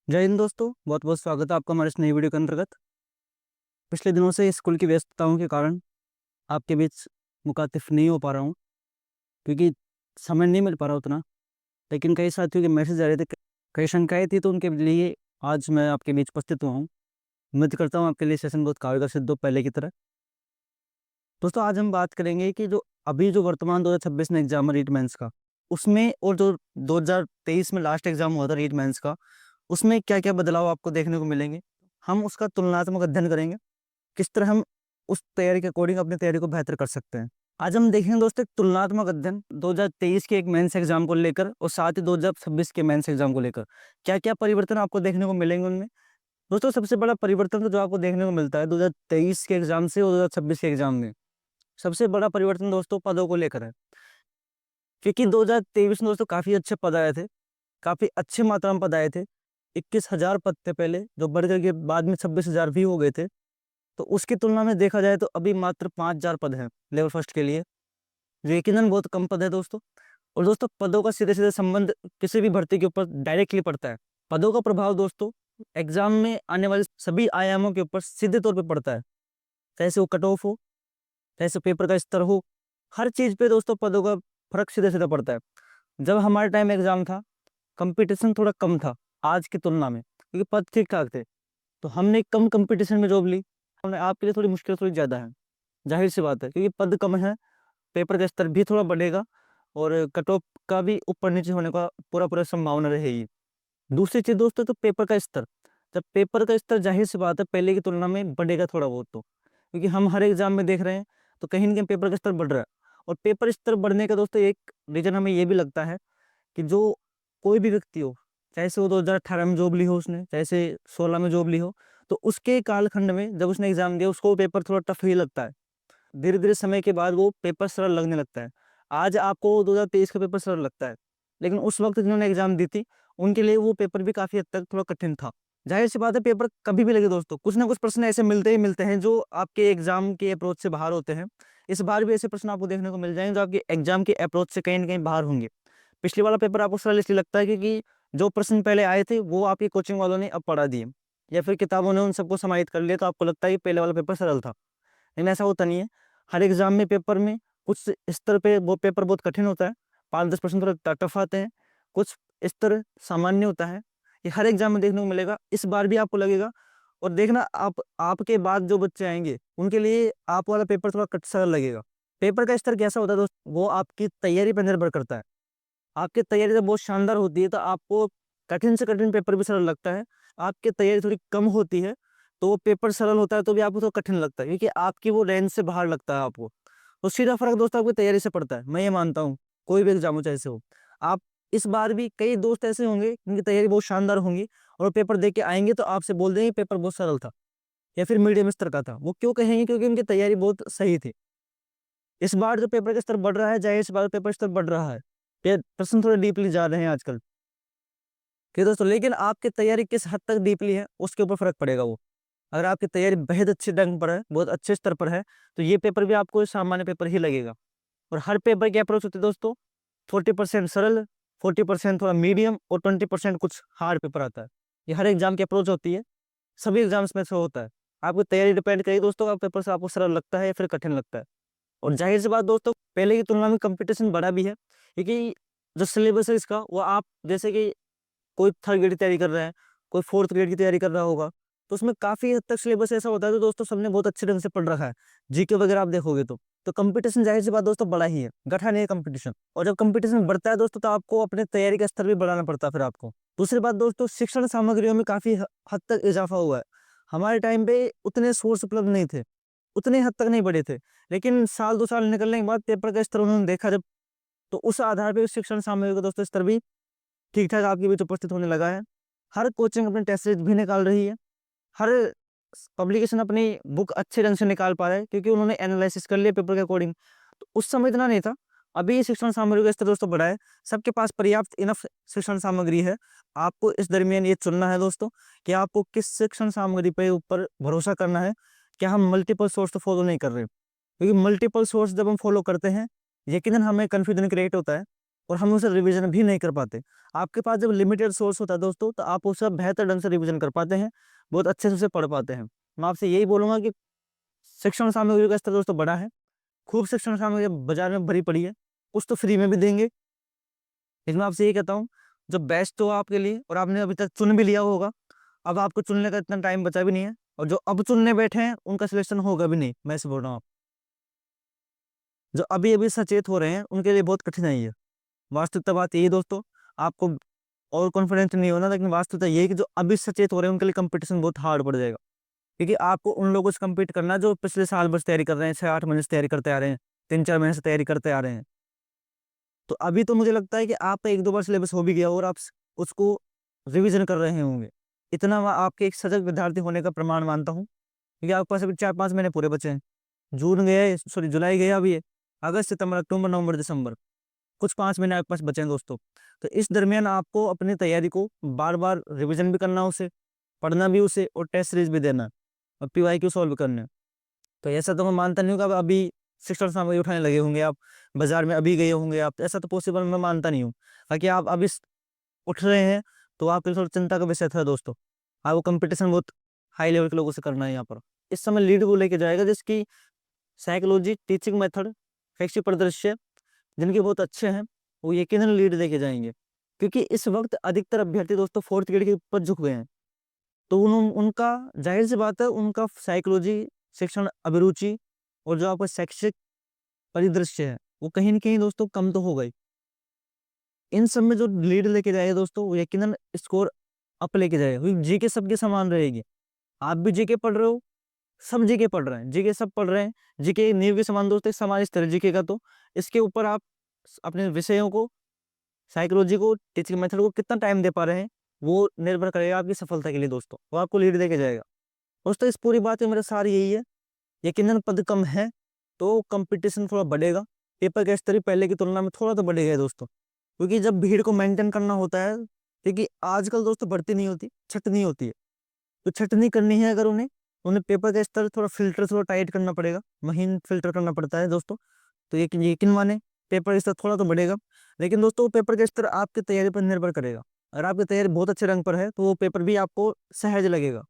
जय हिंद दोस्तों, बहुत बहुत स्वागत है आपका हमारे इस नई वीडियो के अंतर्गत। पिछले दिनों से स्कूल की व्यस्तताओं के कारण आपके बीच मुखातिब नहीं हो पा रहा हूँ, क्योंकि समय नहीं मिल पा रहा उतना। लेकिन कई साथियों के मैसेज आ रहे थे, कई शंकाएं थी, तो उनके लिए आज मैं आपके बीच उपस्थित हुआ हूँ। उम्मीद करता हूँ आपके लिए सेशन बहुत कारगर सिद्ध हो पहले की तरह। दोस्तों, आज हम बात करेंगे कि जो अभी जो वर्तमान 2026 में एग्जाम है रीट मेंस का, उसमें और जो 2023 में लास्ट एग्जाम हुआ था रीट मेंस का, उसमें क्या क्या बदलाव आपको देखने को मिलेंगे। हम उसका तुलनात्मक अध्ययन करेंगे, किस तरह हम उस तैयारी के अकॉर्डिंग अपनी तैयारी को बेहतर कर सकते हैं। आज हम देखेंगे दोस्तों एक तुलनात्मक अध्ययन 2023 के एक मेंस एग्जाम को लेकर और साथ ही 2026 के मेंस एग्जाम को लेकर क्या क्या परिवर्तन आपको देखने को मिलेंगे उनमें। दोस्तों, सबसे बड़ा परिवर्तन तो जो आपको देखने को मिलता है 2023 के एग्जाम से और 2026 के एग्जाम में, सबसे बड़ा परिवर्तन दोस्तों पदों को लेकर है। क्योंकि 2023 में दोस्तों काफी अच्छे पद आए थे, काफी अच्छे मात्रा में पद आए थे। 21,000 पद थे पहले, जो बढ़ करके बाद में 26,000 भी हो गए थे। तो उसकी तुलना में देखा जाए तो अभी मात्र 5,000 पद हैं लेवल फर्स्ट के लिए, जो यकीनन बहुत कम पद है दोस्तों। और दोस्तों, पदों का सीधे सीधे संबंध किसी भी भर्ती के ऊपर डायरेक्टली पड़ता है। पदों का प्रभाव दोस्तों एग्जाम में आने वाले सभी आयामों के ऊपर सीधे तौर पे पड़ता है। चाहे वो कट ऑफ हो, चाहे पेपर का स्तर हो, हर चीज पे दोस्तों पदों का फर्क सीधे सीधे पड़ता है। जब हमारे टाइम एग्जाम था, कंपटीशन थोड़ा कम था आज की तुलना में, क्योंकि पद ठीक ठाक थे, तो हमने कम कंपटीशन में जॉब ली। हमने आपके लिए थोड़ी मुश्किल थोड़ी ज़्यादा है, जाहिर सी बात है, क्योंकि पद कम है, पेपर का स्तर भी थोड़ा बढ़ेगा और कट ऑफ का भी ऊपर नीचे होने का पूरा पूरा संभावना रहेगी। दूसरी चीज़ दोस्तों, तो पेपर का स्तर, जब पेपर का स्तर जाहिर सी बात है पहले की तुलना में बढ़ेगा थोड़ा बहुत, तो क्योंकि हम हर एग्जाम में देख रहे हैं, तो कहीं ना कहीं पेपर का स्तर बढ़ रहा है। और पेपर स्तर बढ़ने का दोस्तों एक रीजन हमें ये भी लगता है कि जो कोई भी व्यक्ति हो, चाहे से वो 2018 में जॉब ली हो उसने, चाहे से 16 में जॉब ली हो, तो उसके कालखंड में जब उसने एग्जाम दिया उसको पेपर थोड़ा टफ ही लगता है। धीरे धीरे समय के बाद वो पेपर सरल लगने लगता है। आज आपको 2023 का पेपर सरल लगता है, लेकिन उस वक्त जिन्होंने एग्जाम दी थी उनके लिए वो पेपर भी काफी हद तक थोड़ा कठिन था। जाहिर सी बात है, पेपर कभी भी लगे दोस्तों, कुछ ना कुछ प्रश्न ऐसे मिलते ही मिलते हैं जो आपके एग्जाम के अप्रोच से बाहर होते हैं। इस बार भी ऐसे प्रश्न आपको देखने को मिल जाएंगे जो आपके एग्जाम के अप्रोच से कहीं ना कहीं बाहर होंगे। पिछले वाला पेपर आपको सरल इसलिए लगता है क्योंकि जो प्रश्न पहले आए थे वो आपकी कोचिंग वालों ने अब पढ़ा दिए, या फिर किताबों ने उन सबको समाहित कर लिया, तो आपको लगता है कि पहले वाला पेपर सरल था। लेकिन ऐसा होता नहीं है। हर एग्जाम में पेपर में कुछ स्तर पे वो पेपर बहुत कठिन होता है, 5-10% थोड़ा टफ आते हैं, कुछ स्तर सामान्य होता है। ये हर एग्जाम में देखने को मिलेगा, इस बार भी आपको लगेगा। और देखना, आप आपके बाद जो बच्चे आएंगे उनके लिए आप वाला पेपर थोड़ा सरल लगेगा। पेपर का स्तर कैसा होता है दोस्त, वो आपकी तैयारी पर निर्भर करता है। आपकी तैयारी जब बहुत शानदार होती है तो आपको कठिन से कठिन पेपर भी सरल लगता है। आपकी तैयारी थोड़ी कम होती है तो वो पेपर सरल होता है तो भी आपको थोड़ा कठिन लगता है, क्योंकि आपकी वो रेंज से बाहर लगता है आपको। तो सीधा फर्क दोस्तों आपकी तैयारी से पड़ता है, मैं ये मानता हूँ। कोई भी एग्जाम हो चाहे से हो, आप इस बार भी कई दोस्त ऐसे होंगे जिनकी तैयारी बहुत शानदार होंगी और वो पेपर दे के आएंगे तो आपसे बोल देंगे पेपर बहुत सरल था या फिर मीडियम स्तर का था। वो क्यों कहेंगे? क्योंकि उनकी तैयारी बहुत सही थी। इस बार जो पेपर का स्तर बढ़ रहा है, जाहिर सी बात पेपर स्तर बढ़ रहा है, प्रश्न थोड़े डीपली जा रहे हैं आजकल के दोस्तों। लेकिन आपकी तैयारी किस हद तक डीपली है उसके ऊपर फर्क पड़ेगा वो। अगर आपकी तैयारी बेहद अच्छे ढंग पर है, बहुत अच्छे स्तर पर है, तो ये पेपर भी आपको सामान्य पेपर ही लगेगा। और हर पेपर की अप्रोच होती है दोस्तों, 40% सरल, 40% थोड़ा मीडियम और 20% कुछ हार्ड पेपर आता है। ये हर एग्जाम की अप्रोच होती है, सभी एग्जाम्स में से होता है। आपकी तैयारी डिपेंड करेगी दोस्तों, आप पेपर से आपको सरल लगता है या फिर कठिन लगता है। और जाहिर सी बात दोस्तों, पहले की तुलना में कंपटीशन बढ़ा भी है, क्योंकि जो सिलेबस है इसका, वो आप जैसे कि कोई थर्ड ग्रेड की तैयारी कर रहा है, कोई फोर्थ ग्रेड की तैयारी कर रहा होगा, तो उसमें काफी हद तक सिलेबस ऐसा होता है तो दोस्तों सबने बहुत अच्छे ढंग से पढ़ रखा है। जीके वगैरह आप देखोगे तो कंपटीशन जाहिर सी बात दोस्तों बड़ा ही है, गठा नहीं है कंपटीशन। और जब कंपटीशन बढ़ता है दोस्तों, तो आपको अपने तैयारी का स्तर भी बढ़ाना पड़ता है फिर आपको। दूसरी बात दोस्तों, शिक्षण सामग्रियों में काफी हद तक इजाफा हुआ है। हमारे टाइम पे उतने सोर्स उपलब्ध नहीं थे, उतने हद तक नहीं बढ़े थे। लेकिन साल 2 साल निकलने के बाद पेपर का स्तर उन्होंने देखा जब, तो उस आधार पे शिक्षण सामग्री का दोस्तों स्तर भी ठीक ठाक आपके बीच उपस्थित होने लगा है। हर कोचिंग अपने टेस्ट सीरीज भी निकाल रही है, हर पब्लिकेशन अपनी बुक अच्छे ढंग से निकाल पा रहा है, क्योंकि उन्होंने एनालिसिस कर लिया पेपर के अकॉर्डिंग। तो उस समय इतना नहीं था, अभी शिक्षण सामग्री का स्तर दोस्तों बढ़ा है, सबके पास पर्याप्त इनफ शिक्षण सामग्री है। आपको इस दरमियान ये चुनना है दोस्तों कि आपको किस शिक्षण सामग्री पे ऊपर भरोसा करना है। क्या हम मल्टीपल सोर्स तो फॉलो नहीं कर रहे, क्योंकि मल्टीपल सोर्स जब हम फॉलो करते हैं, यकीनन हमें कन्फ्यूजन क्रिएट होता है। और हम उसे रिवीजन भी नहीं कर पाते। आपके पास जब लिमिटेड सोर्स होता है दोस्तों, तो आप उसे बेहतर ढंग से रिवीजन कर पाते हैं, बहुत अच्छे से उसे पढ़ पाते हैं। मैं आपसे यही बोलूँगा कि शिक्षण सामग्री का स्तर दोस्तों बड़ा है, खूब शिक्षण सामग्री बाज़ार में भरी पड़ी है, कुछ तो फ्री में भी देंगे। लेकिन मैं आपसे यही कहता हूँ, जो बेस्ट हो आपके लिए और आपने अभी तक चुन भी लिया होगा, अब आपको चुनने का इतना टाइम बचा भी नहीं है, और जो अब चुनने बैठे हैं उनका सिलेक्शन होगा भी नहीं, मैं ऐसे बोल रहा हूँ। जो अभी-अभी सचेत हो रहे हैं उनके लिए बहुत कठिनाई है। वास्तविकता बात यही है दोस्तों, आपको और कॉन्फिडेंट नहीं होना, लेकिन वास्तविकता ये है कि जो अभी सचेत हो रहे हैं उनके लिए कंपटीशन बहुत हार्ड पड़ जाएगा। क्योंकि आपको उन लोगों से कम्पीट करना है जो पिछले साल भर से तैयारी कर रहे हैं, 6-8 महीने से तैयारी करते आ रहे हैं, 3-4 महीने से तैयारी करते आ रहे हैं। तो अभी तो मुझे लगता है कि आपका 1-2 बार सिलेबस हो भी गया और आप उसको रिवीजन कर रहे होंगे। इतना मैं आपके एक सजग विद्यार्थी होने का प्रमाण मानता हूँ, क्योंकि आपके पास अभी 4-5 महीने पूरे बचे हैं। जून गया है, सॉरी जुलाई गया अभी है, अगस्त, सितंबर, अक्टूबर, नवंबर, दिसंबर, कुछ 5 महीने आपके पास बचे हैं दोस्तों। तो इस दरमियान आपको अपनी तैयारी को बार-बार रिवीजन भी करना है उसे, पढ़ना भी उसे और टेस्ट सीरीज़ भी देना है और पीवाईक्यू सॉल्व करने हैं। तो ऐसा तो मैं मानता नहीं हूँ कि आप अभी शिक्षण सामग्री उठाने लगे होंगे, आप बाज़ार में अभी गए होंगे आप, ऐसा तो पॉसिबल मैं मानता नहीं हूँ। ताकि आप अभी उठ रहे हैं, तो आपके लिए थोड़ा चिंता का विषय था दोस्तों। आपको कॉम्पिटिशन बहुत हाई लेवल के लोगों से करना है यहाँ पर। इस समय लीड वो लेके जाएगा जिसकी साइकोलॉजी, टीचिंग मेथड, शैक्षिक परिदृश्य जिनके बहुत अच्छे हैं, वो यकीनन लीड लेके जाएँगे। क्योंकि इस वक़्त अधिकतर अभ्यर्थी दोस्तों 4th ग्रेड के ऊपर झुक गए हैं। तो उनका ज़ाहिर-सी बात है, उनका साइकोलॉजी, शिक्षण अभिरुचि और जो आपका शैक्षिक परिदृश्य है, वो कहीं न कहीं दोस्तों कम तो होगा ही। इन सब में जो लीड लेके जाएगा दोस्तों, वो यकीनन स्कोर अप लेके जाएगा, क्योंकि जीके सबके समान रहेगी। आप भी जीके पढ़ रहे हो, सब जीके पढ़ रहे हैं, जीके सब पढ़ रहे हैं, जीके नींव के समान दोस्तों, समान स्तर है जीके का तो। इसके ऊपर आप अपने विषयों को, साइकोलॉजी को, टीचिंग मेथड को कितना टाइम दे पा रहे हैं, वो निर्भर करेगा आपकी सफलता के लिए दोस्तों। वो आपको लीड देके जाएगा। दोस्तों इस पूरी बात में मेरा सार यही है, यकीनन पद कम है, तो कंपटीशन थोड़ा बढ़ेगा। पेपर का स्तर भी पहले की तुलना में थोड़ा तो बढ़ेगा ही दोस्तों। क्योंकि जब भीड़ को मेंटेन करना होता है, क्योंकि आजकल दोस्तों भर्ती नहीं होती, छँटनी होती है। तो छँटनी करनी है अगर उन्हें, उन्हें पेपर का स्तर थोड़ा फ़िल्टर थोड़ा टाइट करना पड़ेगा, महीन फ़िल्टर करना पड़ता है दोस्तों। तो यकीन मानें, पेपर का स्तर थोड़ा तो बढ़ेगा। लेकिन दोस्तों पेपर का स्तर आपकी तैयारी पर निर्भर करेगा। अगर आपकी तैयारी बहुत अच्छे रंग पर है, तो वो पेपर भी आपको सहज लगेगा।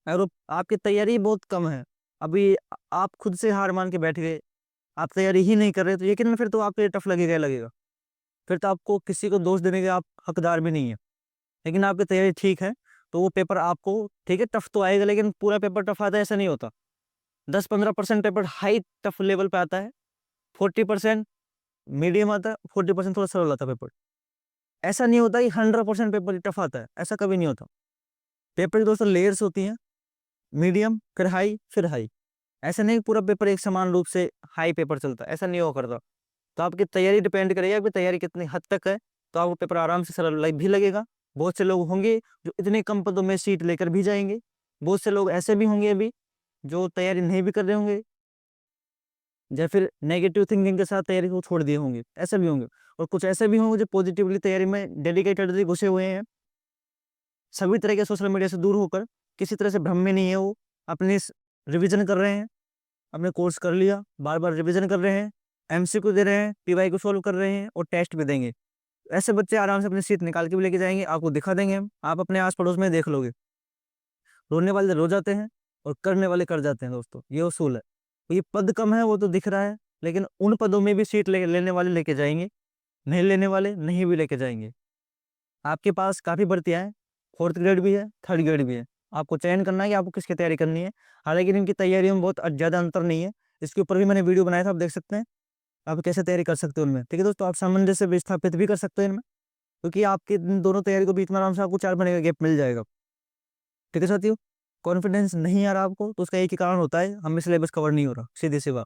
अगर वो आपकी तैयारी बहुत कम है, अभी आप खुद से हार मान के बैठ गए, आप तैयारी ही नहीं कर रहे, तो यकीनन फिर तो आपके लिए टफ लगेगा ही लगेगा। फिर तो आपको किसी को दोष देने के आप हकदार भी नहीं है। लेकिन आपकी तैयारी ठीक है, तो वो पेपर आपको ठीक है टफ तो आएगा, लेकिन पूरा पेपर टफ आता है ऐसा नहीं होता। 10-15% पेपर हाई टफ लेवल पे आता है, 40% मीडियम आता है, 40% थोड़ा सरल आता है पेपर। ऐसा नहीं होता कि 100% पेपर ही टफ आता है, ऐसा कभी नहीं होता। पेपर की दोस्तों लेयर्स होती हैं, मीडियम, फिर हाई, फिर हाई। ऐसा नहीं कि पूरा पेपर एक समान रूप से हाई पेपर चलता है, ऐसा नहीं हुआ करता। तो आपकी तैयारी डिपेंड करेगी, आपकी तैयारी कितनी हद तक है, तो आपको पेपर आराम से सरल भी लगेगा। बहुत से लोग होंगे जो इतने कम पदों में सीट लेकर भी जाएँगे। बहुत से लोग ऐसे भी होंगे अभी, जो तैयारी नहीं भी कर रहे होंगे, या फिर नेगेटिव थिंकिंग के साथ तैयारी को छोड़ दिए होंगे, ऐसे भी होंगे। और कुछ ऐसे भी होंगे जो पॉजिटिवली तैयारी में डेडिकेटेडली घुसे हुए हैं। सभी तरह के सोशल मीडिया से दूर होकर, किसी तरह से भ्रम में नहीं है वो, अपनी स रिविज़न कर रहे हैं, आपने कोर्स कर लिया, बार-बार रिविज़न कर रहे हैं, एमसीक्यू दे रहे हैं, पीवाईक्यू सॉल्व कर रहे हैं और टेस्ट भी देंगे। ऐसे बच्चे आराम से अपनी सीट निकाल के भी लेके जाएँगे, आपको दिखा देंगे हम, आप अपने आस-पड़ोस में देख लोगे। रोने वाले रो जाते हैं और करने वाले कर जाते हैं दोस्तों, ये उसूल है। तो ये पद कम है वो तो दिख रहा है, लेकिन उन पदों में भी सीट ले लेने वाले लेके जाएँगे, नहीं लेने वाले नहीं भी लेके जाएँगे। आपके पास काफ़ी भर्तियाँ हैं, 4th ग्रेड भी है, 3rd ग्रेड भी है। आपको चयन करना है कि आपको किसकी तैयारी करनी है। हालाँकि इनकी तैयारियों में बहुत ज़्यादा अंतर नहीं है। इसके ऊपर भी मैंने वीडियो बनाया था, आप देख सकते हैं। आप कैसे तैयारी कर सकते हो उनमें। ठीक है दोस्तों, आप सामंजस्य विस्थापित भी कर सकते हो इनमें, क्योंकि आपकी इन दोनों तैयारी के बीच में आराम से आपको 4 महीने का गैप मिल जाएगा। ठीक है साथियों, कॉन्फिडेंस नहीं आ रहा आपको, तो उसका एक ही कारण होता है, हमें सिलेबस कवर नहीं हो रहा, सीधी-सी बात।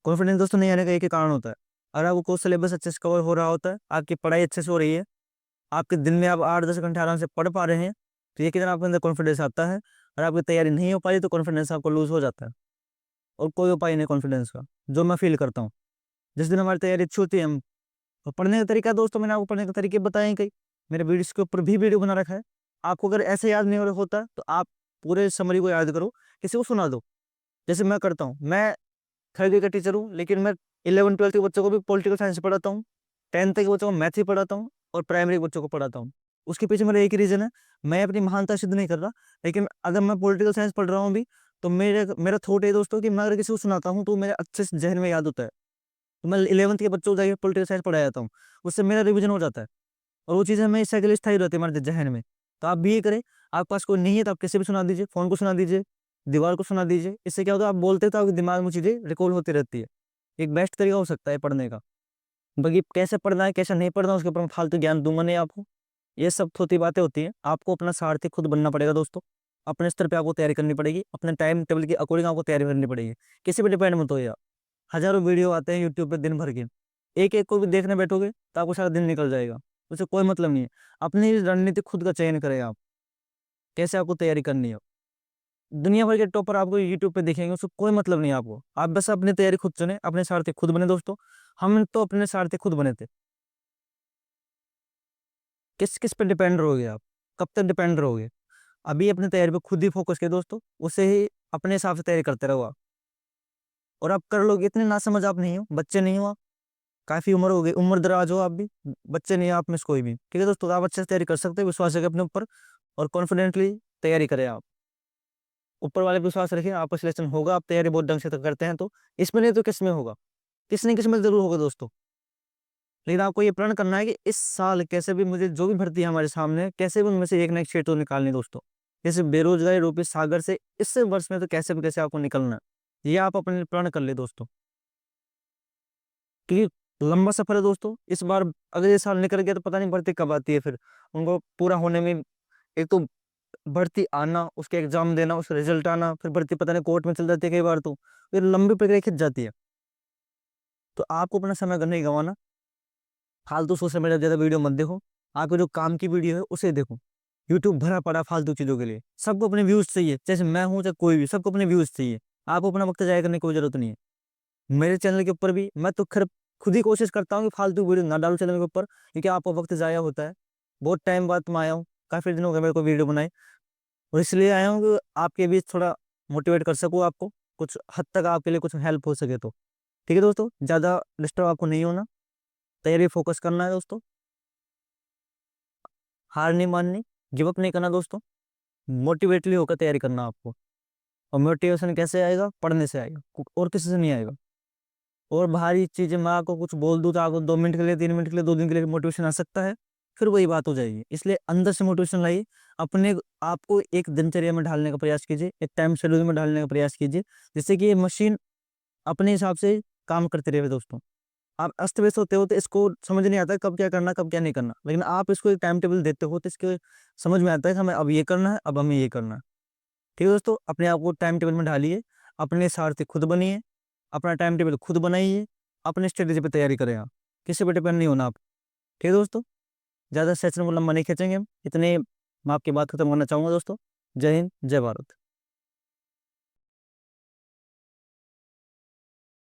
कॉन्फिडेंस दोस्तों नहीं आने का एक ही कारण होता है। अगर आपको कोई सिलेबस अच्छे से कवर हो रहा होता है, आपकी पढ़ाई अच्छे से हो रही है, आपके दिन में आप 8-10 घंटे आराम से पढ़ पा रहे हैं, तो यकीनन आपके अंदर कॉन्फिडेंस आता है। और आपकी तैयारी नहीं हो पा रही, तो कॉन्फिडेंस आपको लूज़ हो जाता है और कोई उपाय नहीं कॉन्फिडेंस का, जो मैं फ़ील करता हूँ। जिस दिन हमारी तैयारी अच्छी होती है, हम और पढ़ने का तरीका दोस्तों मैंने आपको पढ़ने के तरीके बताए हैं कई, मेरे वीडियो इसके ऊपर भी वीडियो बना रखा है। आपको अगर ऐसे याद नहीं हो रहा होता, तो आप पूरे समरी को याद करो, किसी को सुना दो। जैसे मैं करता हूँ, मैं थर्ड ग्रेड का टीचर हूँ, लेकिन मैं 11th-12th के बच्चों को भी पॉलिटिकल साइंस पढ़ाता हूँ, 10th के बच्चों को मैथ ही पढ़ाता हूँ और प्राइमरी के बच्चों को पढ़ाता हूँ। उसके पीछे मेरा एक ही रीज़न है, मैं अपनी महानता सिद्ध नहीं कर रहा, लेकिन अगर मैं पॉलिटिकल साइंस पढ़ रहा हूँ अभी, तो मेरे मेरा थॉट है दोस्तों कि मैं अगर किसी को सुनाता हूँ, तो मेरे अच्छे से ज़हन में याद होता है। तो मैं 11th के बच्चों को जाके पॉलिटिकल साइंस पढ़ाया जाता हूँ, उससे मेरा रिवीजन हो जाता है और वो चीज़ें हमेशा के लिए स्थायी रहती है हमारे ज़हन में। तो आप भी ये करें, आपके पास कोई नहीं है तो आप किसी भी सुना दीजिए, फ़ोन को सुना दीजिए, दीवार को सुना दीजिए। इससे क्या होता है, आप बोलते हैं तो आपके दिमाग में चीज़ें रिकॉल होती रहती है। एक बेस्ट तरीका हो सकता है पढ़ने का। बाकी कैसे पढ़ना है, कैसे नहीं पढ़ना, उसके ऊपर मैं फालतू ज्ञान दूँगा नहीं आपको। ये सब थोती बातें होती हैं। आपको अपना सारथी खुद बनना पड़ेगा दोस्तों। अपने स्तर पे आपको तैयारी करनी पड़ेगी। अपने टाइम टेबल के अकॉर्डिंग आपको तैयारी करनी पड़ेगी। किसी पे डिपेंड मत होइए आप। हज़ारों वीडियो आते हैं यूट्यूब पे दिन भर के। एक-एक को भी देखने बैठोगे तो आपको सारा दिन निकल जाएगा। उससे कोई मतलब नहीं है। अपनी रणनीति खुद का चयन करें आप। कैसे आपको तैयारी करनी है। दुनिया भर के टॉपर आपको यूट्यूब पे दिखेंगे, उससे कोई मतलब नहीं है आपको। आप बस अपनी तैयारी खुद चुनें, अपने सारथी खुद बने दोस्तों। हम तो अपने सारथी खुद बने थे। किस पे डिपेंड रहोगे आप? कब तक डिपेंड रहोगे? अभी अपनी तैयारी पे खुद ही फ़ोकस करिए दोस्तों, उससे ही अपने हिसाब से तैयारी करते रहो आप। और आप कर लोगे, इतने नासमझ आप नहीं हो, बच्चे नहीं हो आप, काफ़ी उम्र हो गई, उम्र-दराज़ हो आप भी, बच्चे नहीं हो आप में से कोई भी। ठीक है दोस्तों, तो आप अच्छे से तैयारी कर सकते हो, विश्वास रखें अपने ऊपर और कॉन्फिडेंटली तैयारी करें आप। ऊपर वाले पे विश्वास रखें, आपका सिलेक्शन होगा, आप तैयारी बहुत ढंग से करते हैं तो। इसमें नहीं तो किसमें होगा? किसी न किसी में ज़रूर होगा दोस्तों। लेकिन आपको ये प्रण करना है कि इस साल कैसे भी मुझे जो भी भर्ती है हमारे सामने, कैसे भी उनमें से एक ना एक सीट तो निकालनी है दोस्तों। जैसे बेरोज़गारी रूपी सागर से इस वर्ष में तो कैसे भी कैसे आपको निकलना है। ये आप अपने लिए प्रण कर लें दोस्तों। क्योंकि लंबा सफ़र है दोस्तों। इस बार अगर ये साल निकल गया तो पता नहीं भर्ती कब आती है फिर। उनको पूरा होने में एक तो भर्ती आना, उसके एग्ज़ाम देना, उसका रिज़ल्ट आना, फिर भर्ती पता नहीं कोर्ट में चल जाती है कई बार तो। फिर लंबी प्रक्रिया खिंच जाती है। तो आपको अपना समय अगर नहीं गँवाना, फालतू सोशल मीडिया ज़्यादा वीडियो मत देखो। आपको जो काम की वीडियो है उसे देखो। यूट्यूब भरा पड़ा है फालतू चीज़ों के लिए। सबको अपने व्यूज़ चाहिए, जैसे मैं हूँ चाहे कोई भी, सबको अपने व्यूज़ चाहिए। आपको अपना वक़्त ज़ाया करने की कोई ज़रूरत नहीं है। मेरे चैनल के ऊपर भी मैं तो खैर खुद ही कोशिश करता हूँ कि फालतू वीडियो ना डालूँ चैनल के ऊपर, क्योंकि आपका वक़्त ज़ाया होता है। बहुत टाइम बाद मैं आया हूँ, काफ़ी दिन हो गए मेरे को वीडियो बनाए और इसलिए आया हूँ कि आपके बीच थोड़ा मोटिवेट कर सकूँ आपको, कुछ हद तक आपके लिए कुछ हेल्प हो सके तो। ठीक है दोस्तों? ज़्यादा डिस्टर्ब आपको नहीं होना, तैयारी फ़ोकस करना है दोस्तों। हार नहीं माननी, गिव अप नहीं करना दोस्तों, मोटिवेटली होकर तैयारी करना आपको। और मोटिवेशन कैसे आएगा? पढ़ने से आएगा, और किसी से नहीं आएगा। और बाहरी चीज़ें मैं आपको कुछ बोल दूँ तो आपको 2 मिनट के लिए, 3 मिनट के लिए, 2 दिन के लिए मोटिवेशन आ सकता है, फिर वही बात हो जाएगी। इसलिए अंदर से मोटिवेशन लाइए, अपने आप को एक दिनचर्या में ढालने का प्रयास कीजिए, एक टाइम शेड्यूल में ढालने का प्रयास कीजिए, जिससे कि ये मशीन अपने हिसाब से काम करती रहे दोस्तों। आप अस्त-व्यस्त होते हो तो इसको समझ नहीं आता कब क्या करना, कब क्या नहीं करना। लेकिन आप इसको एक टाइम टेबल देते हो तो इसके समझ में आता है कि हमें अब ये करना है, अब हमें ये करना है। ठीक है दोस्तों? अपने आप को टाइम टेबल में ढालिए, अपने सारथी खुद बनिए, अपना टाइम टेबल खुद बनाइए, अपने स्ट्रेटेजी पे तैयारी करें आप। किसी पे डिपेंड नहीं होना आप। ठीक है दोस्तों? ज़्यादा सेशन को लंबा नहीं खींचेंगे हम। इतने मैं आपकी बात खत्म करना चाहूँगा दोस्तों। जय हिंद, जय भारत।